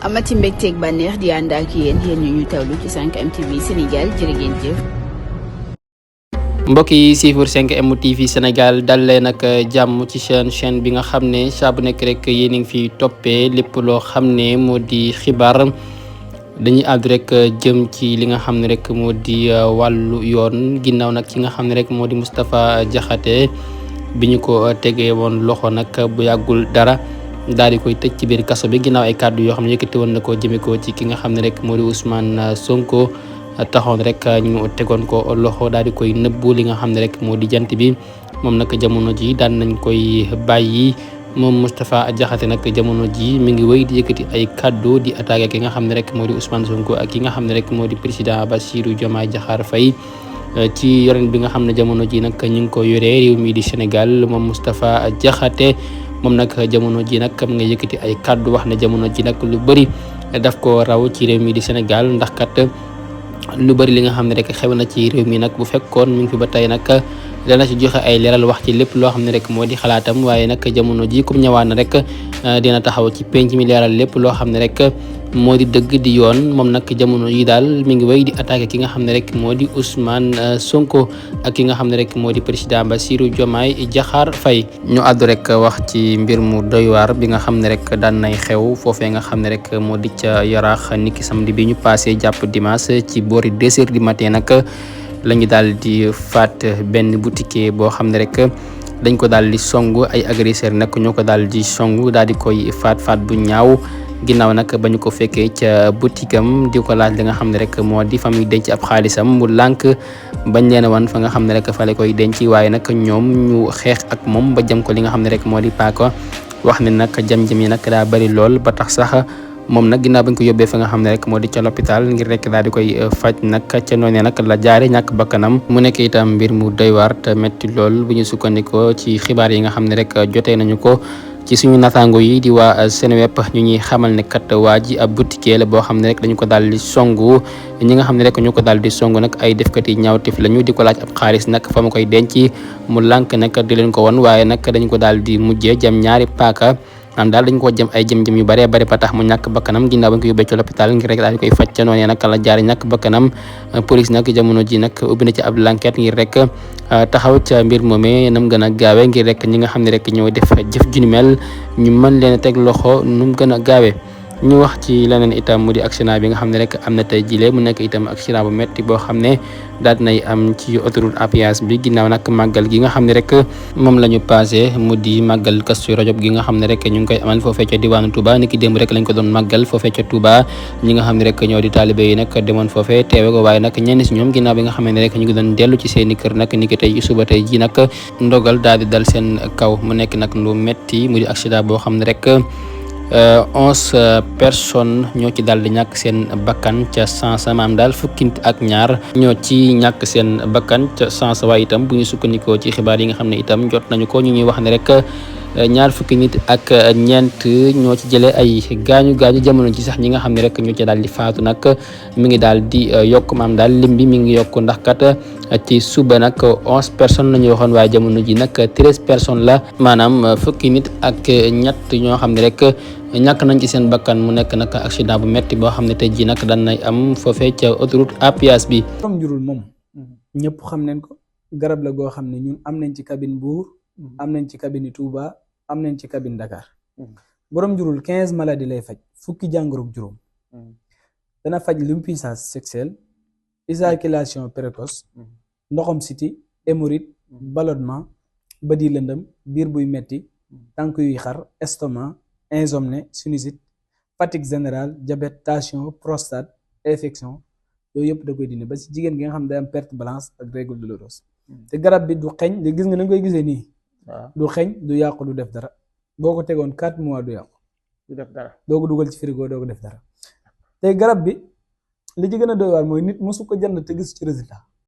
amati mbégteeg bànneex di ànd ak yéen ñu tawlu ci 5M TV Sénégal jërë ngeen jëf. mbokk yi siifur 5M TV Sénégal dal leen ak jàmm ci chaîne bi nga xam ne saa bu nekk rek yéen a ngi fi toppee lépp loo xam ne moo di xibaar dañuy àddu rek jëm ci li nga xam ne rek moo di wàllu yoon ginnaaw nag ki nga xam ne rek moo di Moustapha Diakhaté bi ñu ko tegee woon loxo nag bu yàggul dara daal di koy tëj ci biir kaso bi ginnaaw ay kàddu yoo xam ne yëkkati woon na ko jëme ko ci ki nga xam ne rek moo di Ousmane Sonko taxoon rek ñu tegoon ko loxo daal di koy nëbbu li nga xam ne rek moo di jant bi moom nag jamono ji daan nañ koy bàyyi moom Moustapha Diakhaté nag jamono ji mi ngi wéy di yëkkati ay kàddu di attaqué ki nga xam ne rek moo di Ousmane Sonko ak ki nga xam ne rek moo di président Bassirou Diomaye Diakhar Faye ci yorin bi nga xam ne jamono ji nag ñu ngi ko yoree réew mi di Sénégal moom Moustapha Diakhaté moom nag jamono ji nag nga yëkkati ay kàddu wax ne jamono ji nag lu bëri daf ko raw ci réew mi di Sénégal ndax kat lu bëri li nga xam ne rek xew na ci réew mi nag bu fekkoon mi ngi fi ba tey nag dana ci joxe ay leeral wax ci lépp loo xam ne rek moo di xalaatam waaye nag jamono ji comme ñëwaat na rek dina taxaw ci penc mi leeral lépp loo xam ne rek moo di dëgg di yoon moom nag jamono yi daal mi ngi wéy di attaqué ki nga xam ne rek moo di Ousmane Sonko ak ki nga xam ne rek moo di président Bassirou Diomaye Diakhar Faye ñu àddu rek wax ci mbir mu doy waar bi nga xam ne rek daan nay xew foofee nga xam ne rek moo di ca Yaraax niki samedi bi ñu passé jàpp dimanche ci boori 2 heures du matin nag la ñu daal di faat benn boutique boo xam ne rek dañ ko daal di song ay agresseur nag ñoo ko daal di song daal di koy faat bu ñaaw ginnaaw nag ba ñu ko fekkee ca boutique am di ko laaj li nga xam ne rek moo di fa muy denc ab xaalisam mu lànk bañ leen wan fa nga xam ne rek fa la koy denc waaye nag ñoom ñu xeex ak moom ba jëm ko li nga xam ne rek moo di paaka wax ne nag jam-jam yi nag daa bari lool ba tax sax moom nag ginnaaw bañ ko yóbbee fa nga xam ne rek moo di ca l'hôpital ngir rek daal di koy faj nag ca noonee nag la jaare ñàkk bakkanam mu nekk itam mbir mu doy waar te metti lool bu ñu sukkandikoo ci xibaar yi nga xam ne rek jotee nañu ko ci suñu natango yi di waa Seneweb ñu ñuy xamal ne kat waa ji ab boutique la boo xam ne rek dañu ko daal di songu ñi nga xam ne rek ñu ko daal di songu nag ay defkati ñaawtif lañu di ko laaj ab xaalis nag fa mu koy denc mu lànk nag di leen ko won waaye nag dañu ko daal di mujjee jam ñaari paaka am daal dañ ko jëm ay jëm-jëm yu bëree bëri ba tax mu ñàkk bakkanam ginnaaw bañ ko yóbbee ci l'hôpital ngir rek daal di koy faj ca noonu nag la jaare ñàkk bakkanam police nag jamono ji nag ubbi na ci ab l'enquête ngir rek taxaw ca mbir moomee nam gën a gaawe ngir rek ñi nga xam ne rek ñoo def jëf ju ni mel ñu mën leen a teg loxo nu mu gën a gaawe ñu wax ci leneen itam mu di accident bi nga xam ne rek am na tey jile mu nekk itam accident bu metti boo xam ne daal dinay am ci autoroute à péage bi ginnaaw nag màggal gi nga xam ne rek moom la ñu passé mu di màggal Kazu Rajab gi nga xam ne rek ñu ngi koy amal foofee ca diwaanu Touba niki démb rek lañ ko doon màggal foofee ca Touba ñi nga xam ne rek ñoo di taalibe yi nag demoon foofee teewe ko waaye nag ñenn si ñoom ginnaaw bi nga xam ne rek ñu ngi doon dellu ci seeni kër nag niki tey suba tey ji nag ndogal daal di dal seen kaw mu nekk nag lu metti mu di accident boo xam ne rek 11 personnes ñoo ci daal di ñàkk seen bakkan ca sansa maam daal fukki nit ak ñaar ñoo ci ñàkk seen bakkan ca sansa waaye itam bu ñu sukkandikoo ci xibaar yi nga xam ne itam jot nañu ko ñu ñuy wax ne rek ñaar fukki nit ak ñeent ñoo ci jëlee ay gaañu jamono ci sax ñi nga xam ne rek ñoo ci daal di faatu nag mi ngi daal di yokk maam daal lim bi mi ngi yokk ndax kat ci suba nag 11 personnes la ñu waxoon waaye jamono ji nag 13 personnes la maanaam fukki nit ak ñett ñoo xam ne rek ñàkk nañ ci seen bakkan mu nekk nag accident bu metti boo xam ne tey jii nag daan nay am foofee ca autoroute à péage bi. borom njurul moom ñëpp xam nañ ko garab la goo xam ne ñun am nañ ci cabine Mbour am nañ ci cabine Touba am nañ ci cabine Dakar borom njurul 15 maladies lay faj fukki jàngoro juróom dana faj l'impuissance sexuelle éjaculation précoce ndoxam siti hémorroïde ballonnement bët yi lëndëm biir buy metti tànk yuy xar estomac insomnie sinusite fatigue générale diabète tension prostate infection yooyu yëpp da koy dindi ba si jigéen gi nga xam ne day am perte blanche ak règle douloureuse te garab bi du xeeñ de gis nga nañ koy gisee nii du xeeñ du yàqu du def dara boo ko tegoon 4 mois du yàqu du def dara doo ko dugal ci frigo doo ko def dara te garab bi li ci gën a doy waar mooy nit mosu ko jënd te gis ci résultat